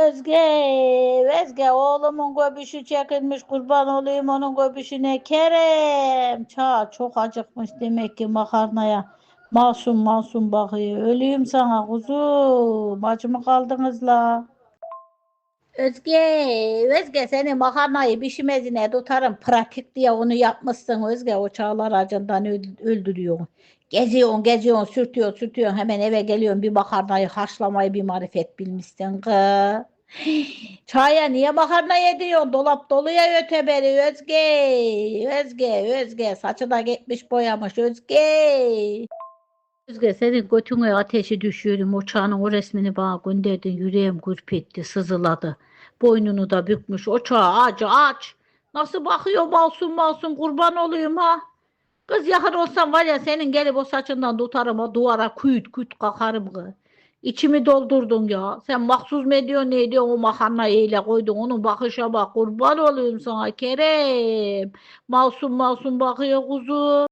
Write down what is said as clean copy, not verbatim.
Özge, Özge oğlumun göbüşü çekilmiş kurban olayım onun göbüşüne Kerem. Çok acıkmış demek ki makarnaya. Masum masum bakıyor. Öleyim sana kuzum. Acı mı kaldınız la? Özge, Özge seni makarnayı pişmezine tutarım. Pratik diye onu yapmışsın Özge. O çağlar acından öldürüyor. Geziyorsun, geziyorsun, sürtüyorsun. Hemen eve geliyorsun. Bir makarnayı haşlamayı bir marifet bilmişsin kız. Çaya niye makarna yediriyorsun? Dolap doluya öteberi Özge. Özge. Saçı da gitmiş boyamış Özge. Özge senin götüne ateşi düşüyorum. Uçağının o resmini bana gönderdin. Yüreğim gürpetti, sızıladı. Boynunu da bükmüş. Uçağı aç. Nasıl bakıyor masum masum kurban olayım ha. Kız yakın olsam var ya senin gelip o saçından tutarım o duvara küt kakarım kız. İçimi doldurdun ya. Sen mahsus mu ediyorsun ne ediyorsun o makarnayı ile koydun. Onun bakışa bak kurban olayım sana Kerem. Masum masum bakıyor kuzu.